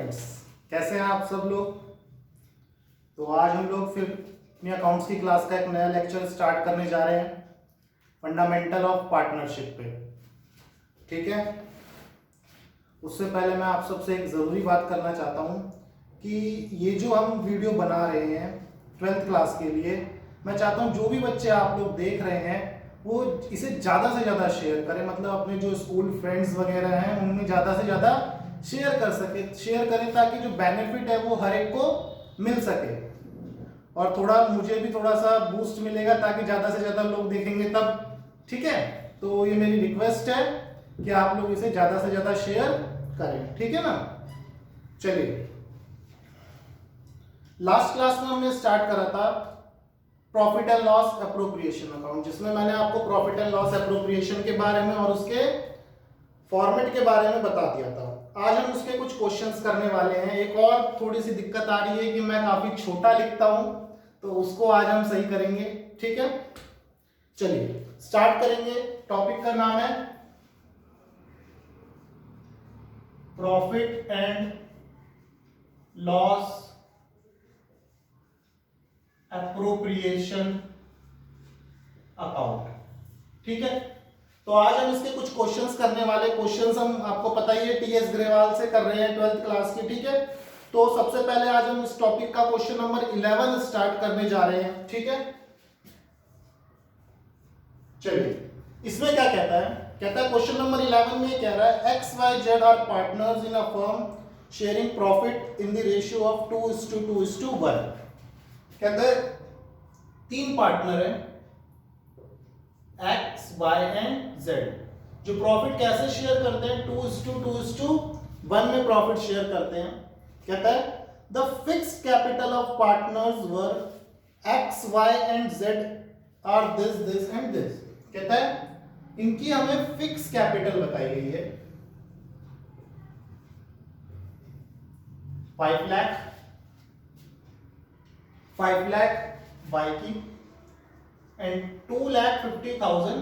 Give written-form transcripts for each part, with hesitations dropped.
Friends, कैसे हैं आप सब लोग। तो आज हम लोग फिर अपनी अकाउंट्स की क्लास का एक नया लेक्चर स्टार्ट करने जा रहे हैं फंडामेंटल ऑफ पार्टनरशिप पे। ठीक है, उससे पहले मैं आप सबसे एक ज़रूरी बात करना चाहता हूँ कि ये जो हम वीडियो बना रहे हैं 12th क्लास के लिए, मैं चाहता हूँ जो भी बच्चे आप लोग देख रहे हैं वो इसे ज़्यादा से ज़्यादा शेयर करें। मतलब अपने जो स्कूल फ्रेंड्स वगैरह हैं उनमें ज़्यादा से ज़्यादा शेयर करें ताकि जो बेनिफिट है वो हर एक को मिल सके और थोड़ा मुझे भी थोड़ा सा बूस्ट मिलेगा ताकि ज़्यादा से ज़्यादा लोग देखेंगे तब। ठीक है, तो ये मेरी रिक्वेस्ट है कि आप लोग इसे ज़्यादा से ज़्यादा शेयर करें। ठीक है ना। चलिए, लास्ट क्लास में हमने स्टार्ट करा था profit and loss appropriation account, जिसमें मैंने आपको प्रॉफिट एंड लॉस एप्रोप्रिएशन के बारे में और उसके फॉर्मेट के बारे में बता दिया था। आज हम उसके कुछ क्वेश्चंस करने वाले हैं। एक और थोड़ी सी दिक्कत आ रही है कि मैं काफी छोटा लिखता हूं, तो उसको आज हम सही करेंगे। ठीक है, चलिए स्टार्ट करेंगे। टॉपिक का नाम है profit and loss appropriation account. ठीक है, तो आज हम इसके कुछ क्वेश्चंस करने वाले। क्वेश्चंस हम आपको पता ही है टीएस ग्रेवाल से कर रहे हैं 12th क्लास के। ठीक है, तो सबसे पहले आज हम इस टॉपिक का क्वेश्चन नंबर 11 स्टार्ट करने जा रहे हैं। ठीक है, चलिए इसमें क्या कहता है क्वेश्चन नंबर 11 में कह रहा है X Y Z are partners in a firm sharing profit in the ratio of 2:2:1। कहता है तीन पार्टनर हैं एक्स वाई एंड जेड, जो प्रॉफिट कैसे शेयर करते हैं 2:2:1 में प्रॉफिट शेयर करते हैं। कहता है the fixed capital of partners were X Y and Z are this this and this. कहता है इनकी हमें फिक्स कैपिटल बताई गई है 5 लाख वाई की एंड 2,50,000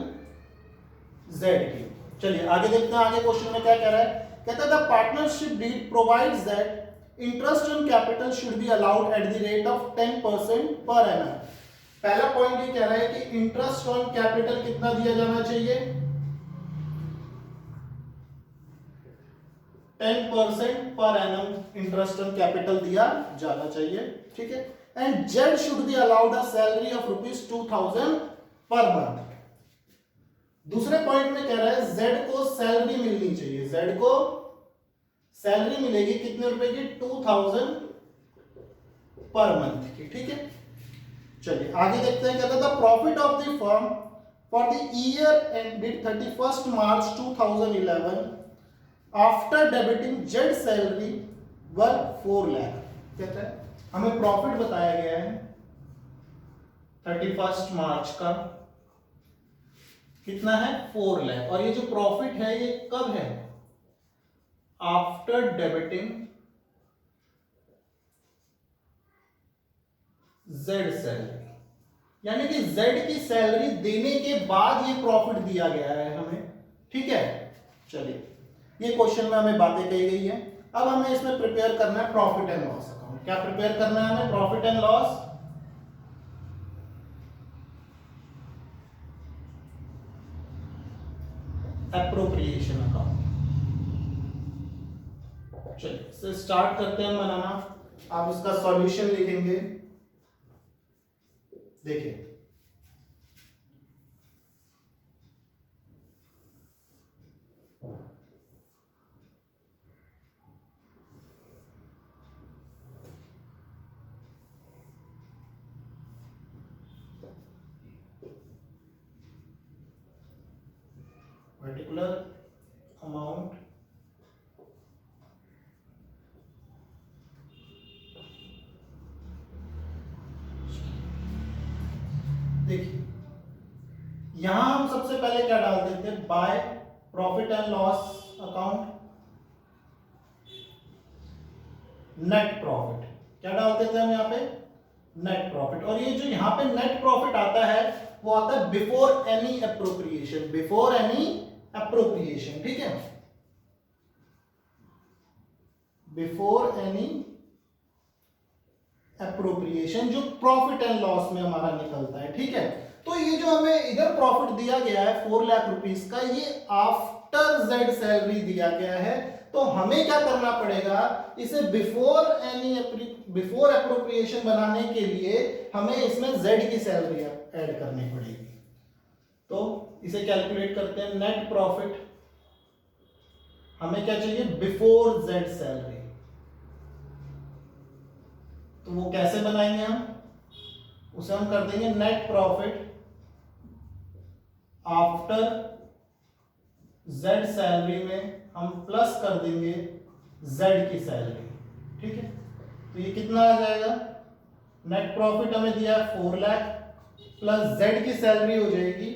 जेड की। चलिए आगे देखते हैं, आगे क्वेश्चन में क्या कह रहा है। कहता है the partnership deed provides that interest on capital should be allowed at the rate of 10% per annum. पहला पॉइंट ये कह रहा है कि इंटरेस्ट ऑन कैपिटल कितना दिया जाना चाहिए, 10% per annum interest on capital दिया जाना चाहिए। ठीक है, and Z should be allowed a salary of ₹2,000 per month. दूसरे पॉइंट में कह रहा है जेड को सैलरी मिलनी चाहिए, जेड को सैलरी मिलेगी कितने रुपए की, 2,000 पर मंथ की। ठीक है, चलिए आगे देखते हैं। कहता है the profit of the firm for the year ended 31 March 2011 after debiting the salary were 4 lakh. कहता है हमें प्रॉफिट बताया गया है 31 मार्च का, कितना है 4 लाख। और ये जो प्रॉफिट है ये कब है, आफ्टर डेबिटिंग जेड सैलरी, यानी कि जेड की सैलरी देने के बाद ये प्रॉफिट दिया गया है हमें। ठीक है, चलिए ये क्वेश्चन में हमें बातें कही गई है। अब हमें इसमें प्रिपेयर करना है प्रॉफिट एंड लॉस अकाउंट। क्या प्रिपेयर करना है हमें, profit and loss appropriation account. चलिए इसे स्टार्ट करते हैं बनाना। आप इसका सॉल्यूशन लिखेंगे। देखिए पर्टिकुलर अमाउंट देखिए यहां हम सबसे पहले क्या डाल देते हैं, by profit and loss account net profit. क्या डाल देते हैं हम यहां पे, नेट प्रॉफिट। और ये जो यहां पे नेट प्रॉफिट आता है वो आता है before any appropriation, before any appropriation. ठीक है, बिफोर एनी एप्रोप्रिएशन, जो प्रॉफिट एंड लॉस में हमारा निकलता है। ठीक है, तो ये जो हमें इधर प्रॉफिट दिया गया है 4 लाख रुपीस का, ये आफ्टर जेड सैलरी दिया गया है। तो हमें क्या करना पड़ेगा, इसे बिफोर एप्रोप्रिएशन बनाने के लिए हमें इसमें जेड की सैलरी ऐड करनी पड़ेगी। तो इसे कैलकुलेट करते हैं। नेट प्रॉफिट हमें क्या चाहिए, बिफोर जेड सैलरी। तो वो कैसे बनाएंगे हम, उसे हम कर देंगे net profit after Z salary में हम प्लस कर देंगे जेड की सैलरी। ठीक है, तो ये कितना आ जाएगा, नेट प्रॉफिट हमें दिया है 4 लाख प्लस जेड की सैलरी हो जाएगी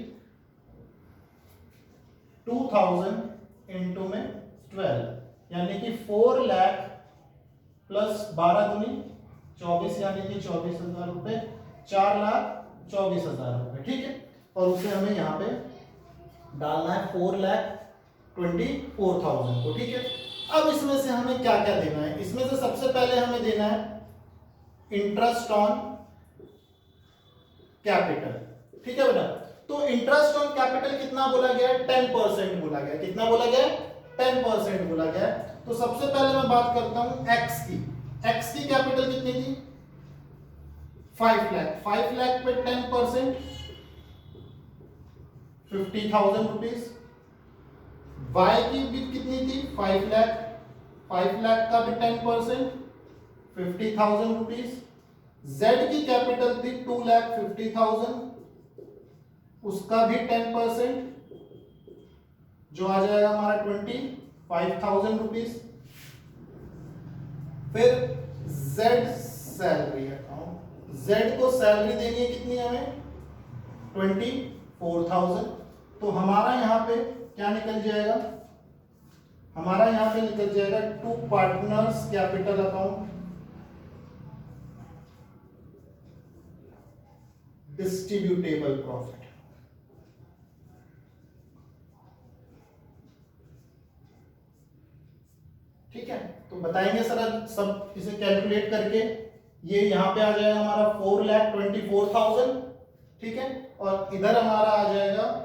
2000 इंटू में 12, यानी कि 4 लाख प्लस 12 दूनी 24, यानी कि 24,000 रुपए, 4,24,000 रुपए। ठीक है, और उसे हमें यहाँ पे डालना है 4,24,000 को। ठीक है, अब इसमें से हमें क्या क्या देना है, इसमें से सबसे पहले हमें देना है इंटरेस्ट ऑन कैपिटल। ठीक है बेटा, तो इंटरेस्ट ऑन कैपिटल कितना बोला गया है, 10% बोला गया है। कितना बोला गया है, 10% बोला गया है। तो सबसे पहले मैं बात करता हूं एक्स की। एक्स की कैपिटल कितनी थी, 5 लाख। 5 लाख पे 10% 50,000 रुपीज। वाई की भी कितनी थी, 5 लाख। 5 लाख का भी 10% 50,000 रुपीज। जेड की कैपिटल थी 2,50,000, उसका भी 10% जो आ जाएगा हमारा 25,000 रुपीज। फिर जेड सैलरी अकाउंट, जेड को सैलरी देनी है कितनी हमें, 24,000। तो हमारा यहां पे क्या निकल जाएगा, हमारा यहां पे निकल जाएगा to partners capital account distributable profit. ठीक है, तो बताएंगे सर सब इसे कैलकुलेट करके। ये यहां पे आ जाएगा हमारा 4,24,000। ठीक है, और इधर हमारा आ जाएगा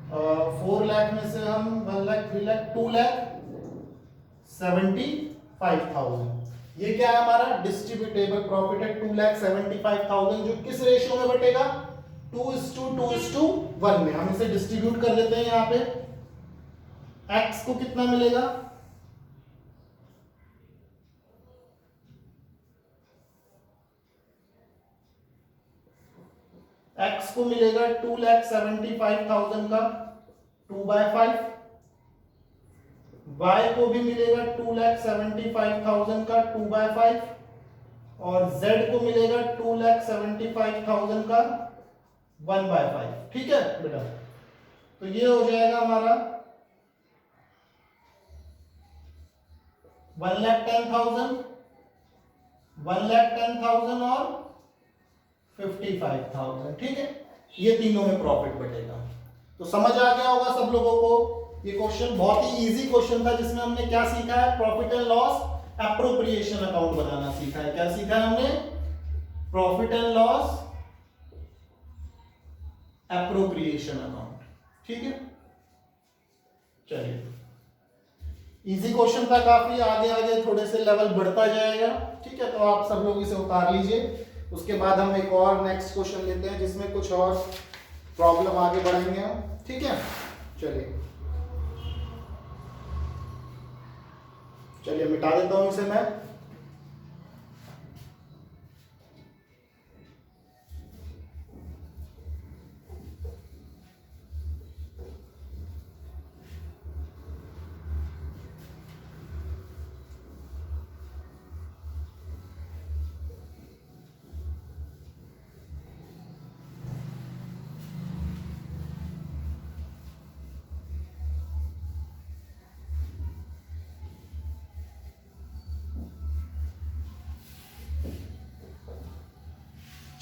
4 लाख में से हम 1 लाख 3 लाख 2,75,000। ये क्या है हमारा डिस्ट्रीब्यूटेबल प्रॉफिट है 2,75,000, जो किस रेशियो में बटेगा, 2:2:1 में। हम इसे डिस्ट्रीब्यूट कर लेते हैं। यहां पे एक्स को कितना मिलेगा, एक्स को मिलेगा 2,75,000 का 2/5। y को भी मिलेगा 2,75,000 का 2/5, और z को मिलेगा 2,75,000 का 1/5। ठीक है बेटा, तो ये हो जाएगा हमारा 1,10,000, 1,10,000 और 55,000। ठीक है, ये तीनों में प्रॉफिट बटेगा। तो समझ आ गया होगा सब लोगों को। ये क्वेश्चन बहुत ही इजी क्वेश्चन था, जिसमें हमने क्या सीखा है, profit and loss appropriation account बनाना सीखा है। क्या सीखा है हमने, profit and loss appropriation account. ठीक है, चलिए इजी क्वेश्चन था काफी, आगे आगे थोड़े से लेवल बढ़ता जाएगा। ठीक है, तो आप सब लोग इसे उतार लीजिए। उसके बाद हम एक और नेक्स्ट क्वेश्चन लेते हैं, जिसमें कुछ और प्रॉब्लम आगे बढ़ाएंगे हम। ठीक है, चलिए मिटा देता हूं इसे मैं।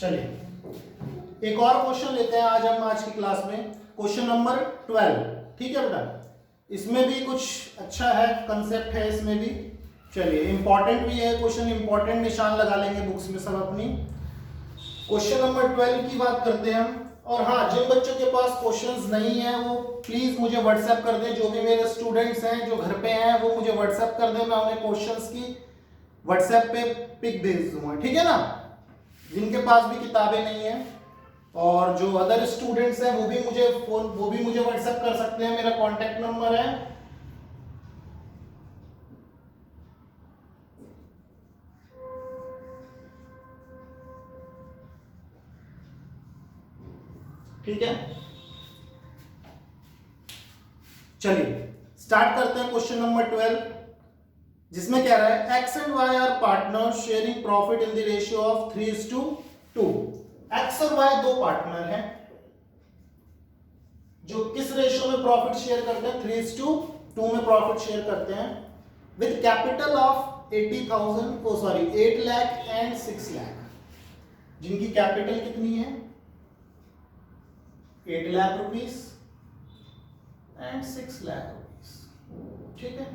चलिए एक और क्वेश्चन लेते हैं आज हम आज की क्लास में, क्वेश्चन नंबर 12। ठीक है बेटा, इसमें भी कुछ अच्छा है, कंसेप्ट है इसमें भी। चलिए इंपॉर्टेंट भी है क्वेश्चन, इंपॉर्टेंट निशान लगा लेंगे बुक्स में सब अपनी। क्वेश्चन नंबर 12 की बात करते हैं हम। और हाँ, जिन बच्चों के पास क्वेश्चंस नहीं है वो प्लीज मुझे व्हाट्सएप कर दें। जो भी मेरे स्टूडेंट्स हैं जो घर पे हैं वो मुझे व्हाट्सएप कर दें, मैं उन्हें क्वेश्चंस की व्हाट्सएप पे पिक भेज दूंगा, ठीक है ना। जिनके पास भी किताबें नहीं है और जो अदर स्टूडेंट्स हैं वो भी मुझे व्हाट्सएप कर सकते हैं। मेरा कॉन्टेक्ट नंबर है ठीक है। चलिए स्टार्ट करते हैं क्वेश्चन नंबर 12, जिसमें कह रहा है X and Y are partner sharing profit in the ratio of 3:2। X और वाई दो पार्टनर हैं जो किस रेशियो में प्रॉफिट शेयर करते हैं, 3:2 में प्रॉफिट शेयर करते हैं, with capital of 8 lakh and 6 lakh. जिनकी कैपिटल कितनी है, 8 lakh rupees and 6 lakh rupees, ठीक है।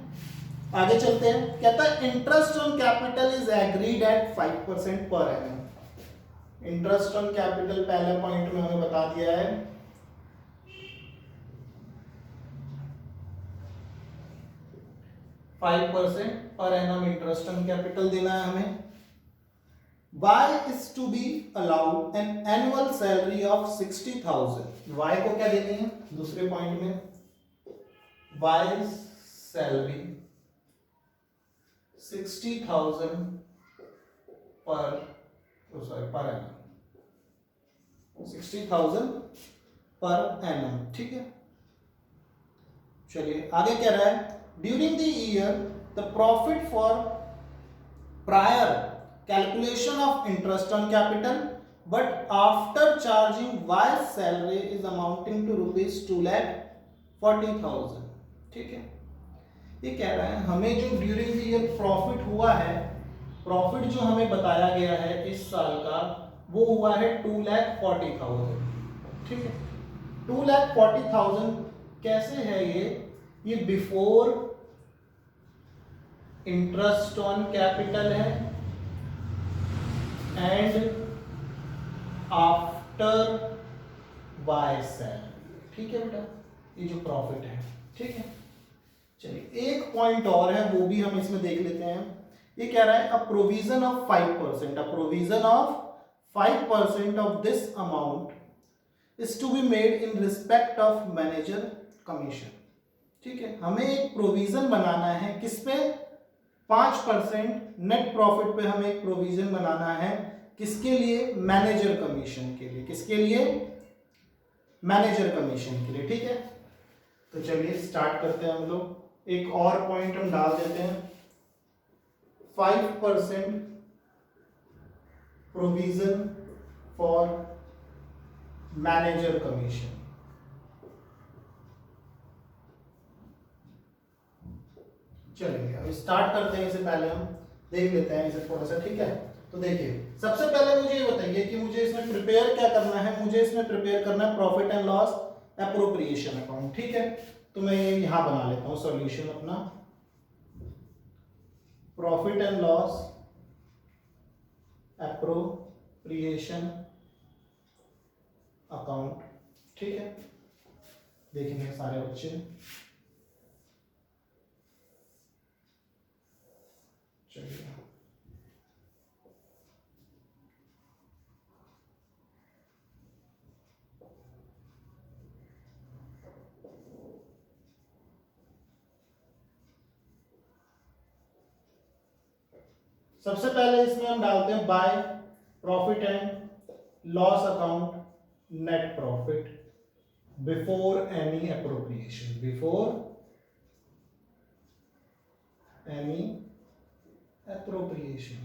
आगे चलते हैं, कहता है interest on capital is agreed at 5% per annum. Interest on capital पहले पॉइंट में हमें बता दिया है, पर एनम इंटरेस्ट ऑन कैपिटल देना है हमें। Y is to be allowed an annual salary of 60,000। Y को क्या देनी है दूसरे पॉइंट में, Y salary 60,000 per annum, 60,000 per annum, ठीक है। चलिए आगे क्या रहा है, during the year the profit for prior calculation of interest on capital but after charging Y's salary is amounting to rupees 2,40,000, ठीक है। ये कह रहा है हमें जो ड्यूरिंग द ईयर प्रॉफिट हुआ है, प्रॉफिट जो हमें बताया गया है इस साल का वो हुआ है 2,40,000, ठीक है। 2,40,000 कैसे है ये बिफोर इंटरेस्ट ऑन कैपिटल है एंड आफ्टर वाई सैलरी, ठीक है बेटा, ये जो प्रॉफिट है, ठीक है। चलिए एक पॉइंट और है वो भी हम इसमें देख लेते हैं। ये कह रहा है a provision of 5% of this amount is to be made in respect of manager commission, ठीक है। हमें एक प्रोविजन बनाना है किस पे, 5% नेट प्रॉफिट पे हमें एक प्रोविजन बनाना है, किसके लिए, मैनेजर कमीशन के लिए। किसके लिए, मैनेजर कमीशन के लिए, ठीक है। तो चलिए स्टार्ट करते हैं हम लोग। एक और पॉइंट हम डाल देते हैं, 5% प्रोविजन फॉर मैनेजर कमीशन। चलिए अब स्टार्ट करते हैं। इससे पहले हम देख लेते हैं इसे थोड़ा सा, ठीक है। तो देखिए सबसे पहले मुझे ये बताइए कि मुझे इसमें प्रिपेयर क्या करना है। मुझे इसमें प्रिपेयर करना है profit and loss appropriation account, ठीक है। तो मैं ये यहां बना लेता हूं सॉल्यूशन अपना, profit and loss appropriation account, ठीक है। देखेंगे सारे बच्चे, चलिए सबसे पहले इसमें हम डालते हैं by profit and loss account net profit before any appropriation, before any appropriation,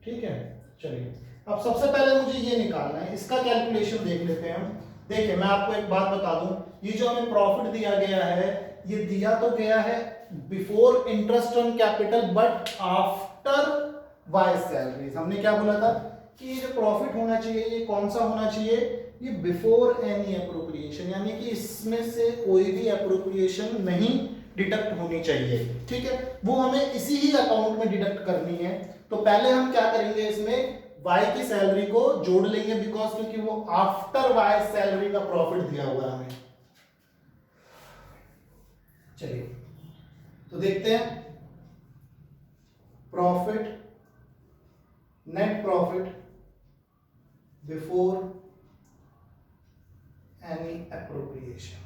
ठीक है। चलिए अब सबसे पहले मुझे ये निकालना है, इसका कैलकुलेशन देख लेते हैं हम। देखिए मैं आपको एक बात बता दूं, ये जो हमें प्रॉफिट दिया गया है ये दिया तो गया है before interest on capital but after Y salaries. हमने क्या बोला था कि ये जो प्रॉफिट होना चाहिए ये कौन सा होना चाहिए, ये बिफोर एनी एप्रोप्रिएशन, यानी कि इसमें से कोई भी एप्रोप्रिएशन नहीं डिडक्ट होनी चाहिए, ठीक है, वो हमें इसी ही अकाउंट में डिडक्ट करनी है। तो पहले हम क्या करेंगे, इसमें y की सैलरी को जोड़ लेंगे, बिकॉज क्योंकि वो आफ्टर y सैलरी का प्रॉफिट दिया हुआ है हमें। चलिए तो देखते हैं, profit, net profit before any appropriation.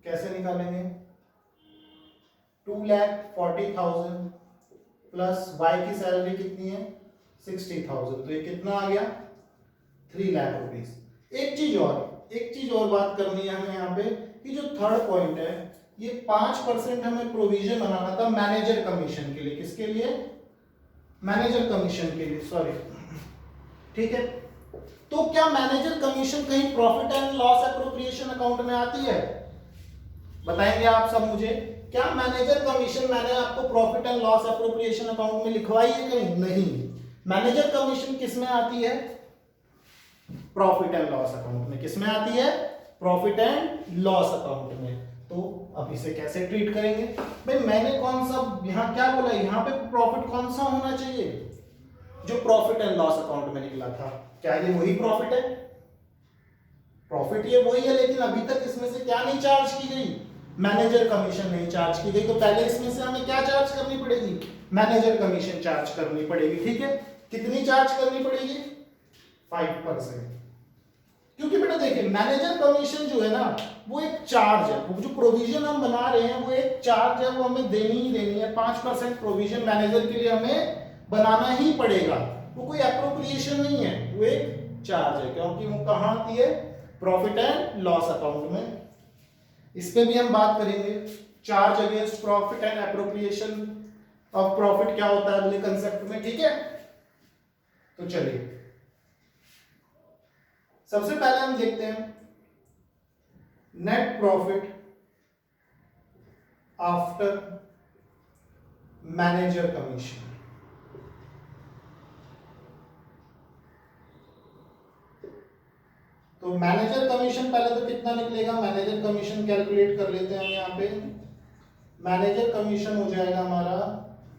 कैसे निकालेंगे, 2,40,000 प्लस y की सैलरी कितनी है 60,000, तो ये कितना आ गया 3 लाख रुपीस। एक चीज और बात करनी है हमें यहाँ पे कि जो थर्ड पॉइंट है, ये 5% हमें प्रोविजन बनाना था मैनेजर कमीशन के लिए। किसके लिए, मैनेजर कमीशन के लिए, सॉरी, ठीक है। तो क्या मैनेजर कमीशन कहीं profit and loss appropriation account में आती है, बताएंगे आप सब मुझे। क्या मैनेजर कमीशन मैंने आपको profit and loss appropriation account में लिखवाई है कहीं, नहीं। मैनेजर कमीशन किस में आती है, प्रॉफिट एंड लॉस अकाउंट में। किस में आती है, प्रॉफिट एंड लॉस अकाउंट में। तो अब इसे कैसे ट्रीट करेंगे भाई, मैंने कौन सा यहाँ क्या बोला, यहाँ पे प्रॉफिट कौन सा होना चाहिए, जो प्रॉफिट एंड लॉस अकाउंट में निकला था। क्या ये वही प्रॉफिट है, प्रॉफिट ये वही है, लेकिन अभी तक इसमें से क्या नहीं चार्ज की गई, मैनेजर कमीशन नहीं चार्ज की गई। तो पहले इसमें से हमें क्या चार्ज करनी पड़ेगी, मैनेजर कमीशन चार्ज करनी पड़ेगी, ठीक है। कितनी चार्ज करनी पड़ेगी, 5%। क्योंकि बेटा देखिए, मैनेजर कमीशन जो है ना, वो एक चार्ज है, वो जो प्रोविजन हम बना रहे हैं वो एक चार्ज है, वो हमें देनी ही देनी है। 5% प्रोविजन मैनेजर के लिए हमें बनाना ही पड़ेगा, वो कोई एप्रोप्रिएशन नहीं है, वो एक चार्ज है, क्योंकि वो कहाँ आती है, प्रॉफिट एंड लॉस अकाउंट में। इस पे भी हम बात करेंगे, charge against profit and appropriation of profit क्या होता है अगले कंसेप्ट में, ठीक है। तो चलिए सबसे पहले हम देखते हैं net profit after manager commission. तो मैनेजर कमीशन पहले तो कितना निकलेगा, मैनेजर कमीशन कैलकुलेट कर लेते हैं हम यहाँ पे। मैनेजर कमीशन हो जाएगा हमारा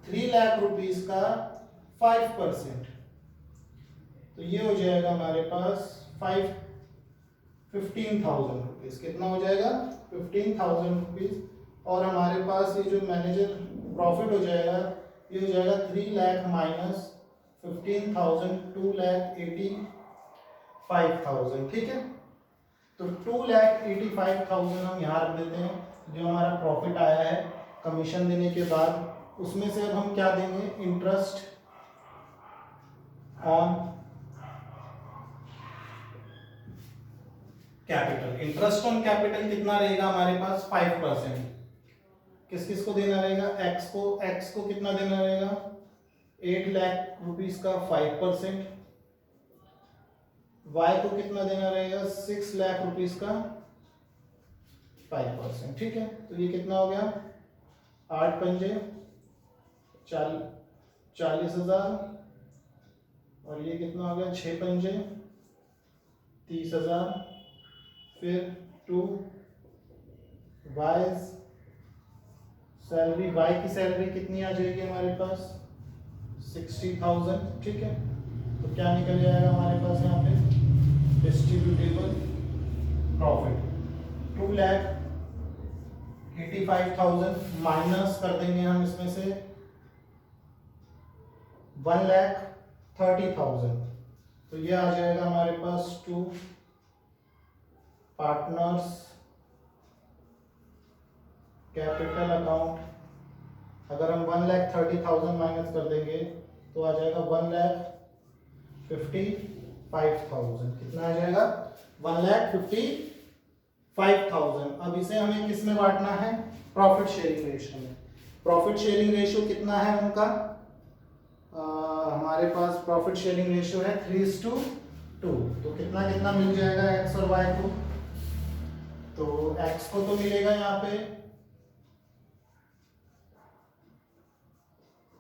3 लाख रुपीस का 5%, तो ये हो जाएगा हमारे पास 15,000 रुपीज। कितना हो जाएगा, 15,000 रुपीज। और हमारे पास ये जो मैनेजर प्रॉफिट हो जाएगा, ये हो जाएगा 3 लाख माइनस 15,000, 2,85,000, ठीक है। तो 2,85,000 हम यहाँ रख देते हैं, जो हमारा प्रॉफिट आया है कमीशन देने के बाद। उसमें से अब हम क्या देंगे, interest on capital. Interest on capital कितना रहेगा हमारे पास, 5%। किस किस को देना रहेगा, एक्स को कितना देना रहेगा, 8 लाख रुपीस का 5%। वाई को कितना देना रहेगा, 6 लाख रुपीस का 5%, ठीक है। तो ये कितना हो गया, 8 पंजे 40,000, और ये कितना हो गया, 6 पंजे 30,000। फिर 2 वाई सैलरी, वाई की सैलरी कितनी आ जाएगी हमारे पास, 60,000, ठीक है। तो क्या निकल जाएगा हमारे पास यहाँ पे, डिस्ट्रीब्यूटेबल प्रॉफिट 2,85,000 माइनस कर देंगे हम इसमें से 1,30,000, तो ये आ जाएगा हमारे पास 2 पार्टनर्स कैपिटल अकाउंट। अगर हम 1,30,000 माइनस कर देंगे तो आ जाएगा 1,55,000। कितना आ जाएगा, 1,55,000। अब इसे हमें किस में बांटना है, प्रॉफिट शेयरिंग रेशियो में। प्रॉफिट शेयरिंग रेशियो कितना है उनका, हमारे पास प्रॉफिट शेयरिंग रेशियो है 3:2। तो कितना कितना मिल जाएगा एक्स और वाई को, तो एक्स को तो मिलेगा यहाँ पे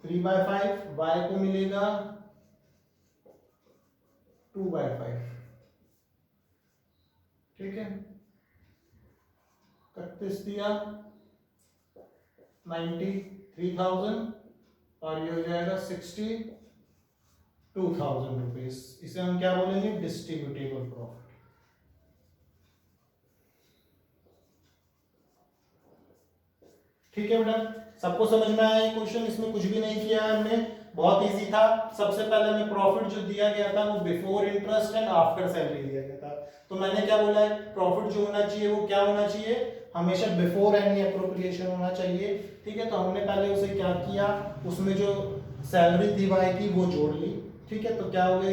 3/5, वाई को मिलेगा 2/5। ठीक है, 31 दिया 93,000 और ये हो जाएगा 62,000 रुपीज। इसे हम क्या बोलेंगे, डिस्ट्रीब्यूटेबल प्रॉफिट। ठीक है बेटा, सबको समझ में आया क्वेश्चन? इसमें कुछ भी नहीं किया है हमने, बहुत इजी था। सबसे पहले हमें प्रॉफिट जो दिया गया था वो before interest and after salary दिया गया था। तो मैंने क्या बोला है, प्रॉफिट जो होना चाहिए वो क्या होना चाहिए, हमेशा बिफोर एनी एप्रोप्रिएशन होना चाहिए। ठीक है, तो हमने पहले उसे क्या किया, उसमें जो सैलरी दी वाई की वो जोड़ ली। ठीक है, तो क्या हो गया,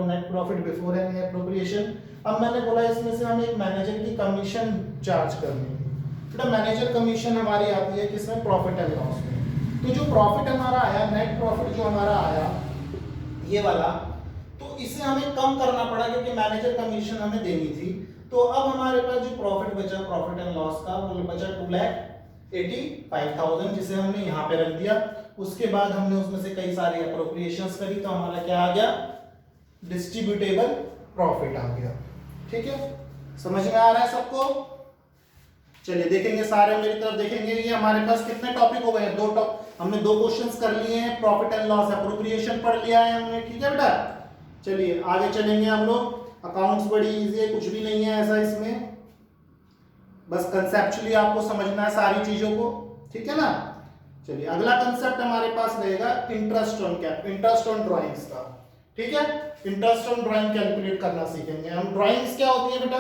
net profit before any appropriation. अब मैंने बोला इसमें से हमें एक मैनेजर की कमीशन चार्ज करनी है। मैनेजर कमीशन हमारी आती है किसमें, प्रॉफिट एंड लॉस में। तो जो प्रॉफिट हमारा आया, नेट प्रॉफिट जो हमारा आया ये वाला, तो इसे हमें कम करना पड़ा क्योंकि मैनेजर कमीशन हमें देनी थी। तो अब हमारे पास जो प्रॉफिट बचा, प्रॉफिट एंड लॉस का, वो बचा 2,85,000, जिसे हमने यहाँ पे रख दिया। उसके बाद हमने उसमें से कई सारी अप्रोप्रिएशंस करी, तो हमारा क्या आ गया, डिस्ट्रीब्यूटेबल प्रॉफिट आ गया। ठीक है, समझ में आ रहा है सबको? चलिए देखेंगे, सारे मेरी तरफ देखेंगे। ये हमारे पास कितने टॉपिक हो गए हैं, हमने 2 क्वेश्चंस कर लिए हैं, प्रॉफिट एंड लॉस एप्रोप्रिएशन पढ़ लिया है हमने। ठीक है बेटा, चलिए आगे चलेंगे हम लोग। अकाउंट्स बड़ी इजी है, कुछ भी नहीं है ऐसा इसमें, बस कंसेप्चुअली आपको समझना है सारी चीजों को। ठीक है ना? चलिए अगला कंसेप्ट हमारे पास रहेगा interest on cap, interest on drawings का। ठीक है, इंटरेस्ट ऑन ड्राइंग कैलकुलेट करना सीखेंगे हम। ड्राइंग्स क्या होती है बेटा,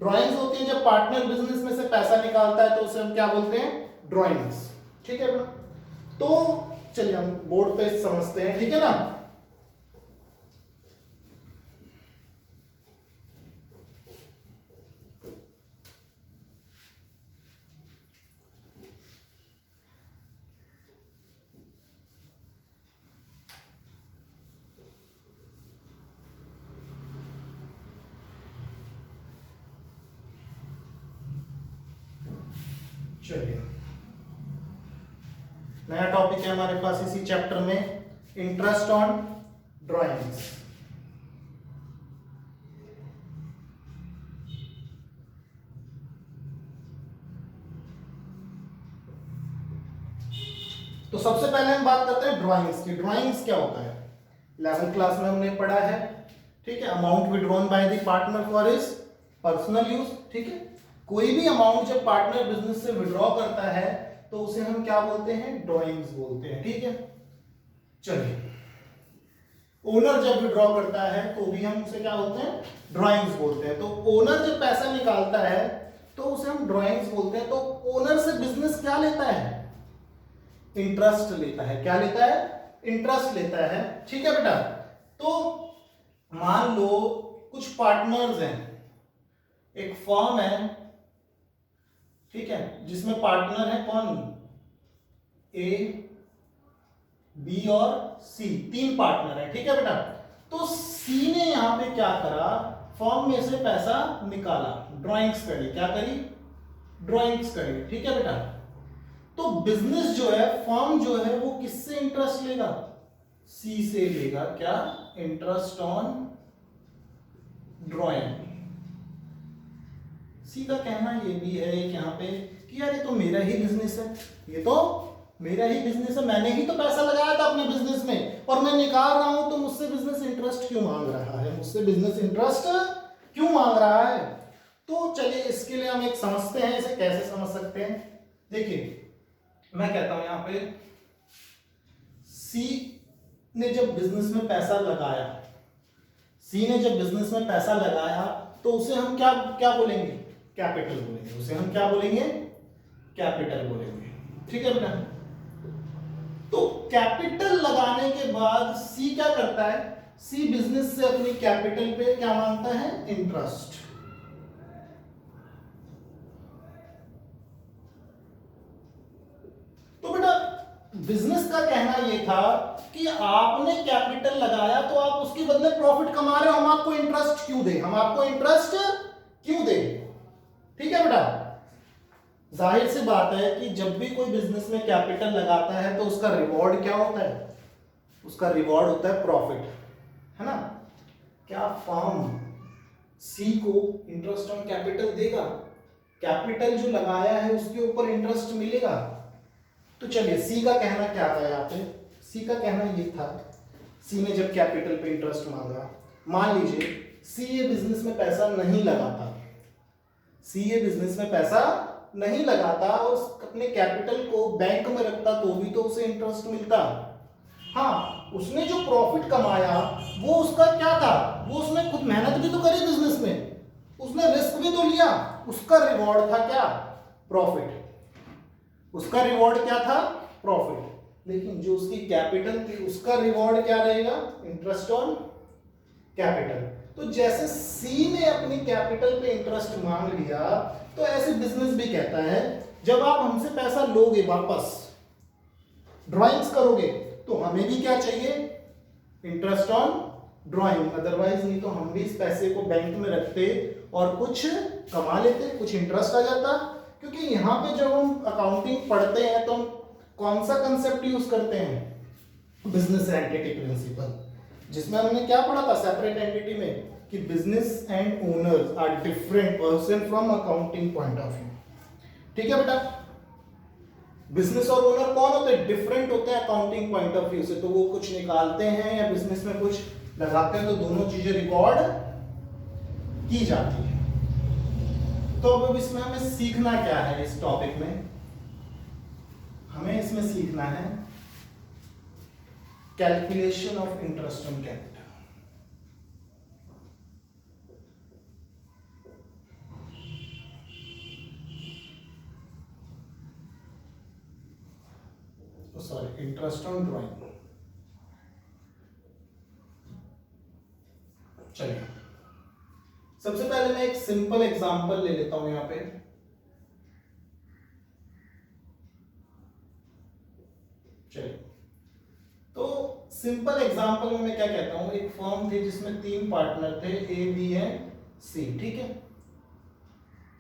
ड्राइंग्स होती है जब पार्टनर बिजनेस में से पैसा निकालता है तो उसे हम क्या बोलते हैं, ड्राइंग्स। ठीक है बेटा, तो चलिए हम बोर्ड पे समझते हैं। ठीक है ना? चलिए नया टॉपिक है हमारे पास इसी चैप्टर में, इंटरेस्ट ऑन ड्राइंग्स। तो सबसे पहले हम बात करते हैं ड्राइंग्स की। ड्राइंग्स क्या होता है, 11th क्लास में हमने पढ़ा है। ठीक है, amount withdrawn by the partner for his personal use. ठीक है, कोई भी अमाउंट जब पार्टनर बिजनेस से विड्रॉ करता है तो उसे हम क्या बोलते हैं, ड्राइंग्स बोलते हैं। ठीक है, चलिए ओनर जब विड्रॉ करता है तो भी हम उसे क्या बोलते हैं, ड्राइंग्स बोलते हैं। तो ओनर जब पैसा निकालता है तो उसे हम ड्राइंग्स बोलते हैं। तो ओनर से बिजनेस क्या लेता है, इंटरेस्ट लेता है। क्या लेता है, इंटरेस्ट लेता है। ठीक है बेटा, तो मान लो कुछ पार्टनर्स हैं, एक फर्म है, ठीक है, जिसमें पार्टनर है कौन, ए, बी और सी, 3 पार्टनर है। ठीक है बेटा, तो सी ने यहां पे क्या करा, फर्म में से पैसा निकाला, ड्राइंग्स करी, क्या करी, ड्राइंग्स करी। ठीक है बेटा, तो बिजनेस जो है, फर्म जो है, वो किससे इंटरेस्ट लेगा, सी से लेगा। क्या, इंटरेस्ट ऑन ड्राइंग। सी का कहना ये भी है कि यहाँ पे कि यार ये तो मेरा ही बिजनेस है, ये तो मेरा ही बिजनेस है, मैंने ही तो पैसा लगाया था अपने बिजनेस में और मैं निकाल रहा हूं, तो मुझसे बिजनेस इंटरेस्ट क्यों मांग रहा है, मुझसे बिजनेस इंटरेस्ट क्यों मांग रहा है। तो चलिए इसके लिए हम एक समझते हैं, इसे कैसे समझ सकते हैं। देखिए मैं कहता हूं यहां पे सी ने जब बिजनेस में पैसा लगाया, सी ने जब बिजनेस में पैसा लगाया तो उसे हम क्या क्या बोलेंगे, कैपिटल बोलेंगे। उसे हम क्या बोलेंगे, कैपिटल बोलेंगे। ठीक है बेटा, तो कैपिटल लगाने के बाद सी क्या करता है, सी बिजनेस से अपनी कैपिटल पे क्या मांगता है, इंटरेस्ट। तो बेटा बिजनेस का कहना यह था कि आपने कैपिटल लगाया तो आप उसके बदले प्रॉफिट कमा रहे हो, हम आपको इंटरेस्ट क्यों दें, हम आपको इंटरेस्ट क्यों दें। ठीक है बेटा, जाहिर सी बात है कि जब भी कोई बिजनेस में कैपिटल लगाता है तो उसका रिवॉर्ड क्या होता है, उसका रिवॉर्ड होता है प्रॉफिट, है ना। क्या फर्म सी को इंटरेस्ट ऑन कैपिटल देगा, कैपिटल जो लगाया है उसके ऊपर इंटरेस्ट मिलेगा। तो चलिए सी का कहना क्या था यहाँ पे, सी का कहना ये था, सी ने जब कैपिटल पे इंटरेस्ट मांगा, मान लीजिए सी ये बिजनेस में पैसा नहीं लगाता, सी ये बिजनेस में पैसा नहीं लगाता और अपने कैपिटल को बैंक में रखता तो भी तो उसे इंटरेस्ट मिलता। हाँ, उसने जो प्रॉफिट कमाया वो उसका क्या था, वो उसने खुद मेहनत भी तो करी बिजनेस में, उसने रिस्क भी तो लिया, उसका रिवॉर्ड था क्या, प्रॉफिट। उसका रिवॉर्ड क्या था, प्रॉफिट। लेकिन जो उसकी कैपिटल थी उसका रिवॉर्ड क्या रहेगा, इंटरेस्ट ऑन कैपिटल। तो जैसे सी ने अपनी कैपिटल पे इंटरेस्ट मांग लिया, तो ऐसे बिजनेस भी कहता है जब आप हमसे पैसा लोगे वापस, ड्राइंग्स करोगे, तो हमें भी क्या चाहिए, इंटरेस्ट ऑन ड्राइंग। अदरवाइज नहीं तो हम भी इस पैसे को बैंक में रखते और कुछ कमा लेते, कुछ इंटरेस्ट आ जाता। क्योंकि यहाँ पे जब हम अकाउंटिंग पढ़ते हैं तो हम कौन सा कंसेप्ट यूज करते हैं, बिजनेस एंटिटी प्रिंसिपल, जिसमें हमने क्या पढ़ा था सेपरेट एंटिटी में कि business and owners are different person from accounting point of view. ठीक है बेटा, बिजनेस और ओनर कौन होते हैं, डिफरेंट होते हैं अकाउंटिंग पॉइंट ऑफ व्यू से। तो वो कुछ निकालते हैं या बिजनेस में कुछ लगाते हैं, तो दोनों चीजें रिकॉर्ड की जाती है। तो अब इसमें हमें सीखना क्या है, इस टॉपिक में हमें इसमें सीखना है calculation of interest on capital. Sorry, interest on drawing. चलिए सबसे पहले मैं एक सिंपल एग्जांपल ले लेता हूं यहां पे। चलिए, तो सिंपल एग्जांपल में मैं क्या कहता हूं, एक फर्म थी जिसमें 3 पार्टनर थे, ए बी एंड सी। ठीक है,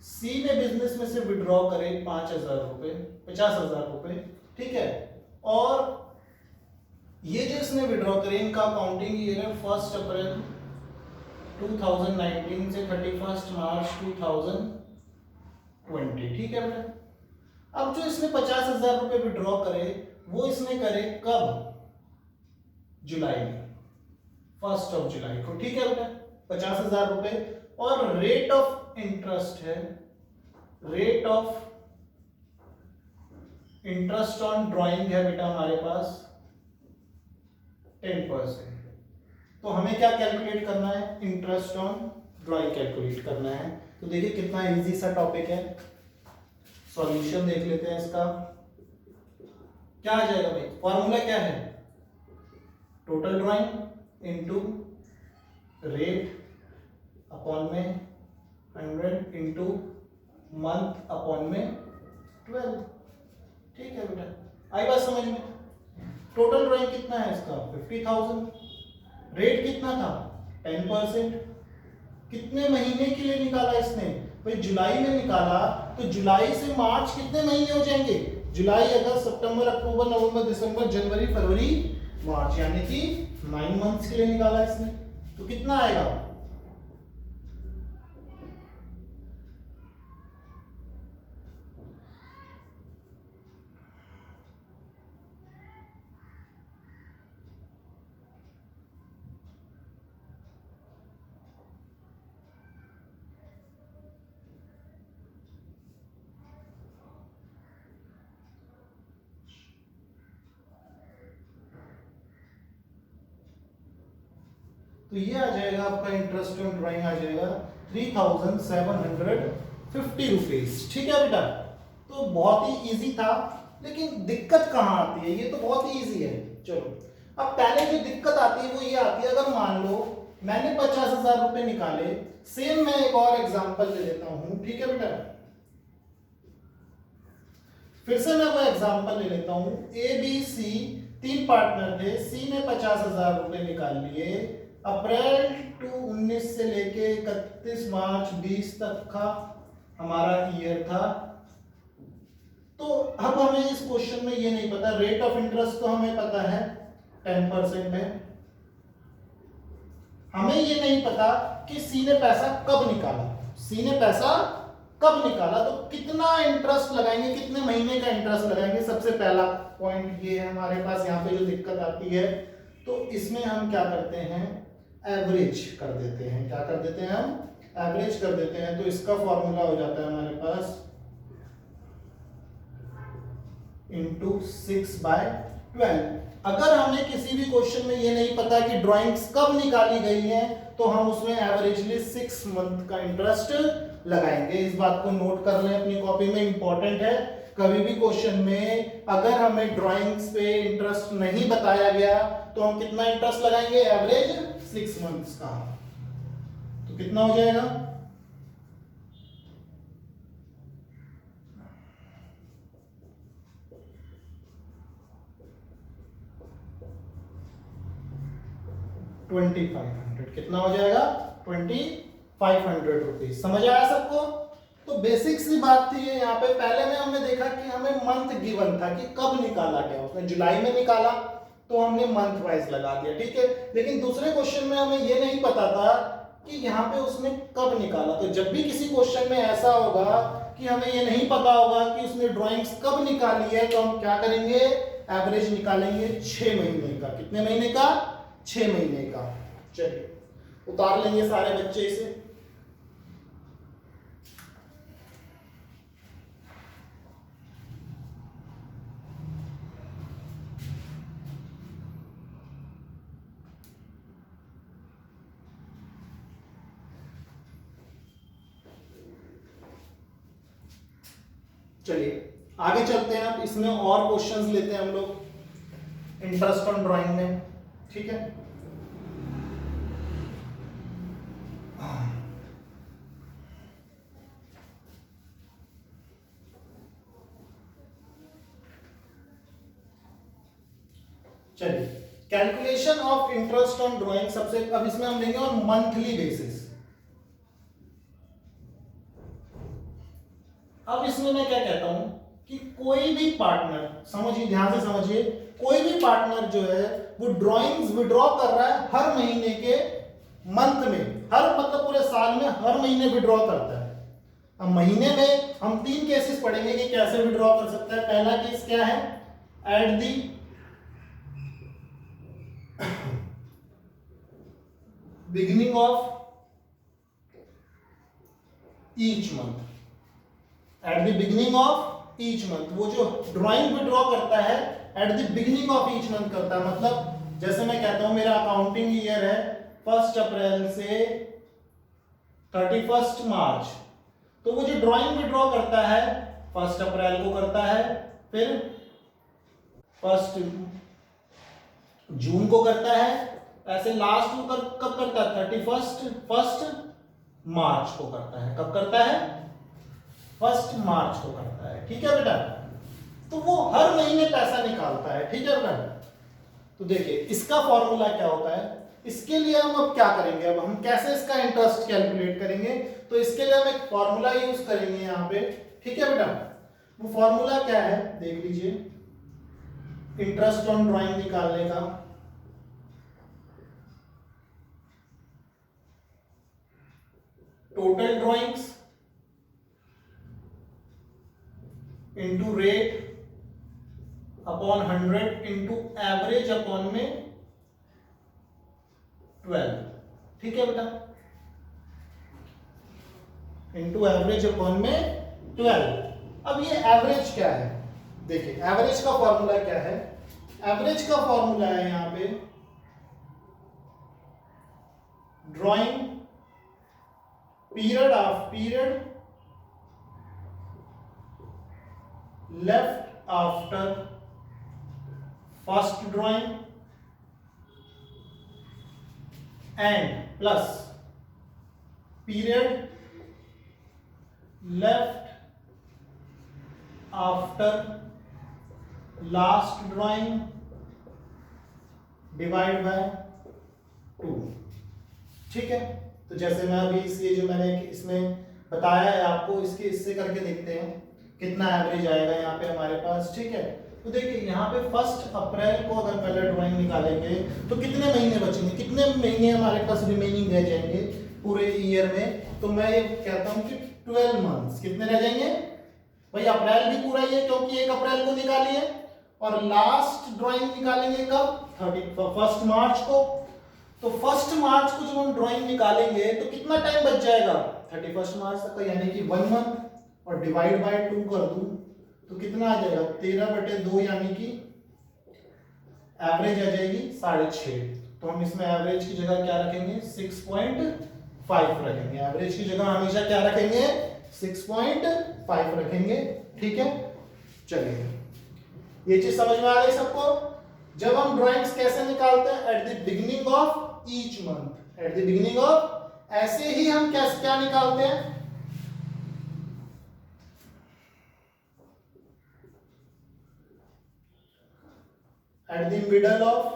सी ने बिजनेस में से विड्रॉ करे 5,000 रुपए, 50,000 रुपए। ठीक है, और ये जो इसने विड्रॉ करे, इनका अकाउंटिंग ईयर है 1 अप्रैल 2019 से 31 मार्च 2020। ठीक है बेटा, अब जो इसने 50,000 रुपए विड्रॉ करे वो इसने करे कब, जुलाई में, 1 जुलाई को। ठीक है बेटा, 50,000 रुपए, और रेट ऑफ इंटरेस्ट है, rate of interest on drawing है बेटा हमारे पास 10%। तो हमें क्या कैलकुलेट करना है, इंटरेस्ट ऑन ड्राइंग कैलकुलेट करना है। तो देखिए कितना इजी सा टॉपिक है, सॉल्यूशन देख लेते हैं इसका। क्या आ जाएगा भाई, फॉर्मूला क्या है, total drawing into rate upon में 100 इनटू मंथ अपॉन में 12। ठीक है बेटा, आई बात समझ में। टोटल ड्राइंग कितना है इसका 50,000, रेट कितना था 10%। कितने महीने के लिए निकाला इसने भाई, जुलाई में निकाला, तो जुलाई से मार्च कितने महीने हो जाएंगे, जुलाई अगस्त सितंबर अक्टूबर नवंबर दिसंबर जनवरी फरवरी मार्च, यानी कि 9 मंथ्स के लिए निकाला इसने। तो कितना आएगा, तो ये आ जाएगा आपका इंटरेस्ट ऑन ड्राइंग आ जाएगा 3,750 रुपीज। ठीक है बेटा, तो बहुत ही इजी था, लेकिन दिक्कत कहाँ आती है, ये तो बहुत ही इजी है। चलो, अब पहले जो दिक्कत आती है वो ये आती है, अगर मान लो मैंने 50,000 रुपए निकाले, सेम मैं एक और एग्जांपल ले लेता हूं। ठीक है बेटा, फिर से मैं वो एग्जांपल ले लेता हूं, ए बी सी 3 पार्टनर थे, सी ने 50,000 रुपए निकाल लिए, अप्रैल टू 19 से लेके 31 मार्च 20 तक का हमारा ईयर था। तो अब हमें इस क्वेश्चन में ये नहीं पता, रेट ऑफ इंटरेस्ट तो हमें पता है 10% है, हमें ये नहीं पता कि सी ने पैसा कब निकाला, सी ने पैसा कब निकाला, तो कितना इंटरेस्ट लगाएंगे, कितने महीने का इंटरेस्ट लगाएंगे। सबसे पहला पॉइंट ये है हमारे पास, यहाँ पे जो दिक्कत आती है, तो इसमें हम क्या करते हैं, एवरेज कर देते हैं। क्या कर देते हैं हम, एवरेज कर देते हैं। तो इसका फॉर्मूला हो जाता है हमारे पास इंटू 6/12। अगर हमें किसी भी क्वेश्चन में ये नहीं पता कि ड्राइंग्स कब निकाली गई हैं, तो हम उसमें एवरेजली 6 मंथ का इंटरेस्ट लगाएंगे। इस बात को नोट कर लें अपनी कॉपी में, इंपॉर्टेंट है। कभी भी क्वेश्चन में अगर हमें ड्राइंग्स पे इंटरेस्ट नहीं बताया गया, तो हम कितना इंटरेस्ट लगाएंगे, एवरेज 6 मंथ्स का। तो कितना हो जाएगा, ₹2500। कितना हो जाएगा, ₹2500। समझ आया सबको। तो बेसिक सी बात थी यहाँ पे। पहले में हमने देखा कि हमें मंथ गिवन था कि कब निकाला गया, उसने जुलाई में निकाला तो हमने मंथ वाइज लगा दिया, ठीक है। लेकिन दूसरे क्वेश्चन में हमें ये नहीं पता था कि यहाँ पे उसने कब निकाला। तो जब भी किसी क्वेश्चन में ऐसा होगा कि हमें ये नहीं पता होगा कि उसने ड्राइंग्स कब निकाली है, तो हम क्या करेंगे, एवरेज निकालेंगे 6 महीने का। कितने महीने का, 6 महीने का। चलिए उतार लेंगे सारे बच्चे इसे। चलिए आगे चलते हैं। अब इसमें और क्वेश्चंस लेते हैं हम लोग इंटरेस्ट ऑन ड्राइंग में, ठीक है। चलिए calculation of interest on drawing. सबसे अब इसमें हम लेंगे ऑन मंथली बेसिस। अब इसमें मैं क्या कहता हूं कि कोई भी पार्टनर, समझिए ध्यान से समझिए, कोई भी पार्टनर जो है वो ड्राइंग्स विड्रॉ कर रहा है हर महीने के मंथ में, हर मतलब पूरे साल में हर महीने विड्रॉ करता है। अब महीने में हम 3 केसेस पढ़ेंगे कि कैसे विड्रॉ कर सकता है। पहला केस क्या है, at the beginning of each month, at the beginning of each month. वो जो ड्राइंग विड्रॉ करता है at the beginning of each month करता है। मतलब जैसे मैं कहता हूं मेरा अकाउंटिंग ईयर है 1 अप्रैल से 31 मार्च, तो वो जो ड्राइंग विड्रॉ करता है 1 अप्रैल को करता है, फिर 1 जून को करता है, ऐसे लास्ट को कब करता है, 1 मार्च को करता है। कब करता है, 1 मार्च को करता है, ठीक है बेटा। तो वो हर महीने पैसा निकालता है, ठीक है बेटा। तो देखिए इसका फॉर्मूला क्या होता है, इसके लिए हम अब क्या करेंगे, अब हम कैसे इसका इंटरेस्ट कैलकुलेट करेंगे। तो इसके लिए हम एक फॉर्मूला यूज करेंगे यहाँ पे, ठीक है बेटा। वो फॉर्मूला क्या है देख लीजिए, इंटरेस्ट ऑन ड्राइंग निकालने का। Total drawings into rate upon 100 into average upon में 12, ठीक है बेटा, इंटू एवरेज अपॉन में 12। अब ये एवरेज क्या है, देखिए एवरेज का फॉर्मूला क्या है। एवरेज का फॉर्मूला है यहां पे drawing period of period left after first drawing and plus period left after last drawing divide by 2, ठीक है। तो जैसे मैं अभी इसलिए जो मैंने इसमें बताया है आपको, इसके इससे करके देखते हैं कितना एवरेज आएगा यहाँ पे हमारे पास, ठीक है। तो देखिए यहाँ पे 1 अप्रैल को अगर कलर ड्राइंग निकालेंगे तो कितने महीने बचेंगे, कितने महीने हमारे पास रिमेनिंग रह जाएंगे पूरे ईयर में। तो मैं ये कहता हूँ कि 12 मंथ्स कितने रह जाएंगे भाई। अप्रैल भी पूरा ही है क्योंकि 1 अप्रैल को निकाली है, और लास्ट ड्राइंग निकालेंगे कब, 1 मार्च को। तो 1 मार्च को जब हम ड्राइंग निकालेंगे तो कितना टाइम बच जाएगा 31 मार्च तक का, यानी कि 1 मंथ, और डिवाइड बाय 2 कर दूं तो कितना आ जाएगा 13/2, यानी कि एवरेज आ जाएगी 6.5। तो हम इसमें एवरेज की जगह क्या रखेंगे 6.5 रखेंगे। एवरेज की जगह हमेशा क्या रखेंगे 6.5 रखेंगे। ठीक है, चलिए ये चीज समझ में आ गई सबको। जब हम ड्राइंग्स कैसे निकालते हैं, at the beginning of each month, at the beginning of, ऐसे ही हम क्या निकालते हैं at the middle of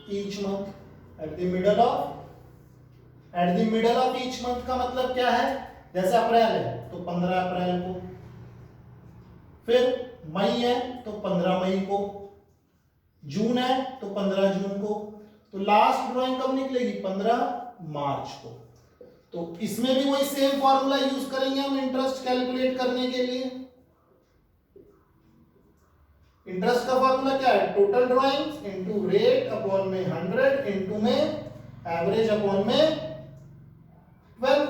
each month, at the middle of each month का मतलब क्या है, जैसे अप्रैल है तो 15 अप्रैल को, फिर मई है तो 15 मई को, जून है तो 15 जून को, तो लास्ट ड्राइंग कब निकलेगी 15 मार्च को। तो इसमें भी वही सेम फॉर्मूला यूज करेंगे हम इंटरेस्ट कैलकुलेट करने के लिए। इंटरेस्ट का फॉर्मूला क्या है, total drawings into rate upon में 100 इनटू में एवरेज अपॉन में 12।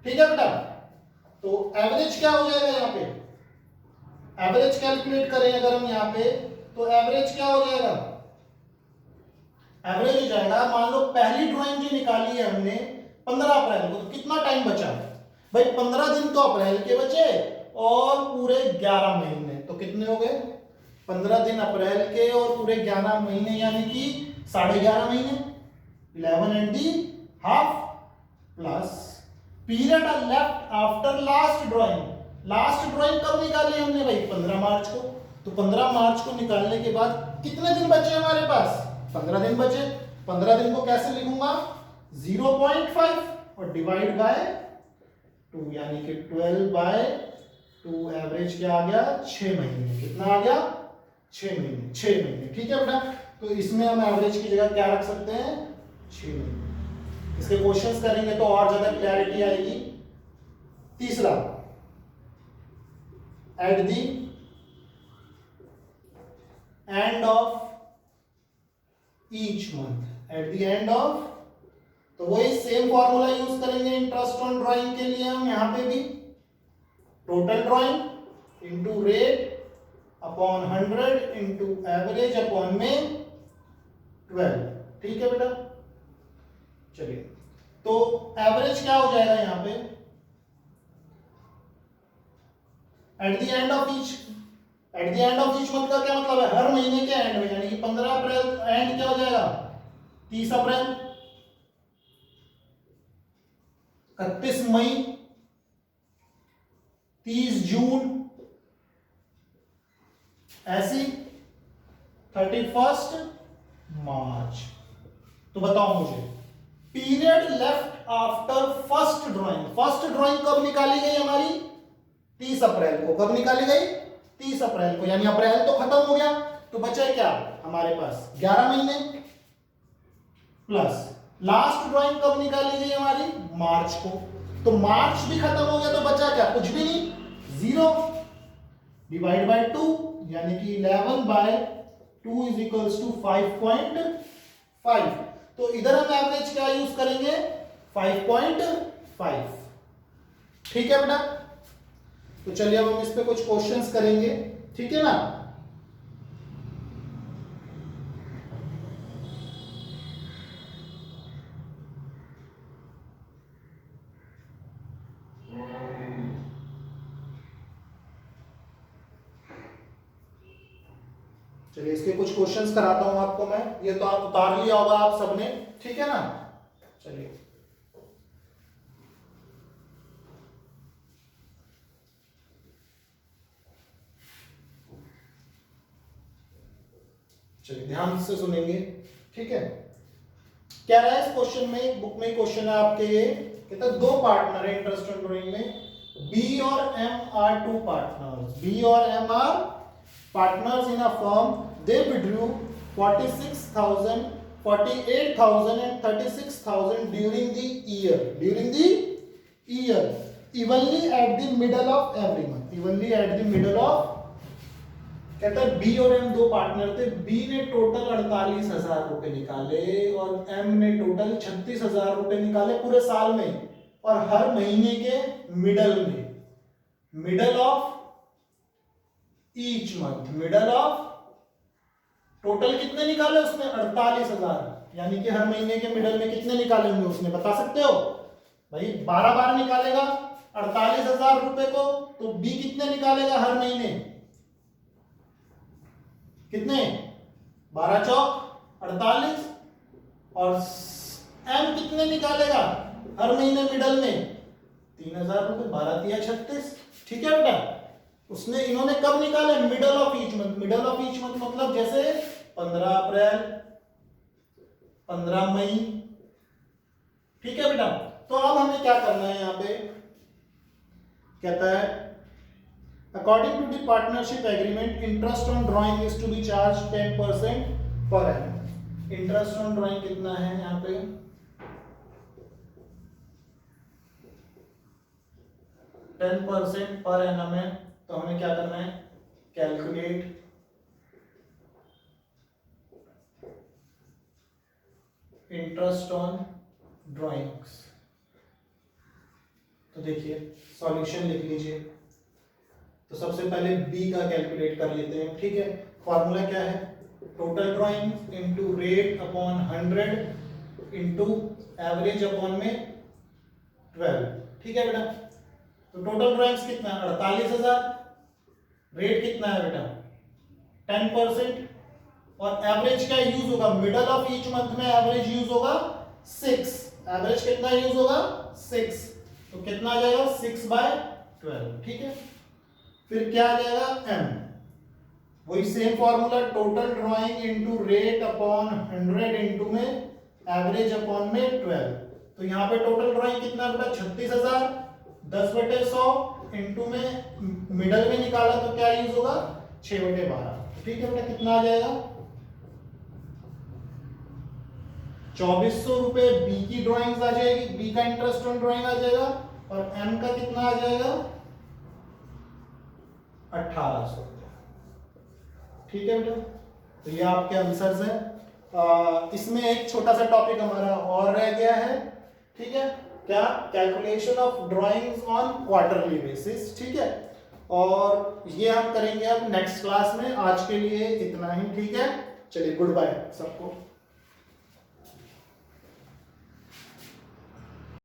ठीक है बेटा, तो एवरेज क्या हो जाएगा यहाँ पे, एवरेज कैलकुलेट करें अगर हम यहाँ पे तो एवरेज क्या हो जाएगा, एवरेज हो जाएगा, मान लो पहली ड्राइंग जो निकाली है हमने 15 अप्रैल को, तो कितना टाइम बचा भाई 15 दिन तो अप्रैल के बचे और पूरे 11 महीने, तो कितने हो गए 15 दिन अप्रैल के और पूरे 11 महीने, यानी कि 11.5 महीने, 11 and the half plus period left after last drawing. Last drawing कब निकाली हमने भाई 15 मार्च को, तो 15 मार्च को निकालने के बाद कितने दिन बचे हमारे पास 15 दिन बचे। 15 दिन को कैसे लिखूंगा 0.5 और डिवाइड बाय 2, यानी कि 12/2, एवरेज क्या आ गया 6 महीने। कितना आ गया 6 महीने, 6 महीने। ठीक है बेटा, तो इसमें हम एवरेज की जगह क्या रख सकते हैं 6 महीने। इसके क्वेश्चंस करेंगे तो और ज्यादा क्लैरिटी आएगी। तीसरा, at the end of each month, at the end of, तो वही सेम फॉर्मूला यूज करेंगे इंटरेस्ट ऑन ड्राइंग के लिए हम यहां पे भी, total drawing into rate upon 100 into average upon में 12। ठीक है बेटा, चलिए तो एवरेज क्या हो जाएगा यहां पे at the end of each, at the end of each month का क्या मतलब है हर महीने के एंड में, यानी कि 15 अप्रैल एंड क्या हो जाएगा 30 अप्रैल, 31 मई, 30 जून, ऐसी 31 मार्च। तो बताओ मुझे period left after first drawing, first drawing कब निकाली गई हमारी 30 अप्रैल को। कब निकाली गई 30 अप्रैल को, यानी अप्रैल तो खत्म हो गया, तो बचे क्या हमारे पास 11 महीने, प्लस लास्ट ड्राइंग कब निकाली गई हमारी मार्च को, तो मार्च भी खत्म हो गया, तो बचा क्या कुछ भी नहीं 0, डिवाइड बाय 2, यानी कि 11/2 इज इक्वल्स टू 5.5। तो इधर हम एवरेज क्या यूज करेंगे 5.5। ठीक है बेटा, तो चलिए अब हम इस पे कुछ क्वेश्चंस करेंगे। ठीक है ना, चलिए इसके कुछ क्वेश्चंस कराता हूं आपको मैं, ये तो आप उतार लिया होगा आप सबने। ठीक है ना, चलिए चलिए ध्यान से सुनेंगे। ठीक है, क्या रहा है इस क्वेश्चन में, बुक में क्वेश्चन है आपके, ये कहता है 2 पार्टनर है इंटरेस्ट ऑन ड्राइंग में, B or M are two partners. B or M are partners in a firm. They withdrew 46,000, 48,000 and 36,000 during the year. During the year. Evenly at the middle of every month. Evenly at the middle of, कहता है B और M दो partner थे. B ने total 48,000 रुपए निकाले और M ने टोटल 36,000 रुपए निकाले पूरे साल में, और हर महीने के मिडल में, middle of each month, middle of, total कितने निकाले उसने? 48,000. यानी कि हर महीने के मिडल में कितने निकाले होंगे उसने, बता सकते हो भाई? 12 बार निकालेगा 48,000 रुपए को, तो बी कितने निकालेगा हर महीने? कितने? 12 चौक 48. और एम कितने निकालेगा हर महीने मिडल में? 3,000 रुपए. 12 तिया 36. ठीक है बेटा. उसने, इन्होंने कब निकाले? Middle of each month. Middle of each month मतलब जैसे 15 अप्रैल, 15 मई. ठीक है बेटा. तो अब हमें क्या करना है यहां पे? कहता है according to the partnership agreement interest on drawing is to be charge 10% per annum. Interest on drawing कितना है यहां पे? 10% पर एनम है. तो हमें क्या करना है? Calculate interest on drawings. तो देखिए सॉल्यूशन लिख लीजिए. तो सबसे पहले बी का कैलकुलेट कर लेते हैं. ठीक है. फॉर्मूला क्या है? Total drawing into rate upon 100 into average upon में 12. ठीक है बेटा. तो टोटल ड्राइंग्स कितना है? 48,000. रेट कितना है बेटा? 10%. और एवरेज क्या यूज होगा? मिडल ऑफ ईच मंथ में एवरेज यूज होगा 6. एवरेज कितना यूज होगा? 6. तो कितना आ जाएगा? 6/12. ठीक है. फिर क्या आ जाएगा? एम. वही same formula, total drawing into rate upon 100 into में एवरेज अपॉन में 12. तो यहाँ पे टोटल ड्राइंग कितना बेटा? 36,000. 10/100 इनटू में मिडल में निकाला तो क्या यूज होगा? 6/12. ठीक है बेटा. कितना आ जाएगा? 2,400 रुपए बी की ड्राइंग्स आ जाएगी. बी का इंटरेस्ट ऑन ड्राइंग आ जाएगा. और एम का कितना आ जाएगा? 1,800. ठीक है बेटा. तो ये आपके आंसर्स हैं. इसमें एक छोटा सा टॉपिक हमारा और रह गया है. ठीक है. क्या? Calculation of drawings on quarterly basis. ठीक है. और ये हम करेंगे अब नेक्स्ट क्लास में. आज के लिए इतना ही. ठीक है. चलिए गुड बाय सबको.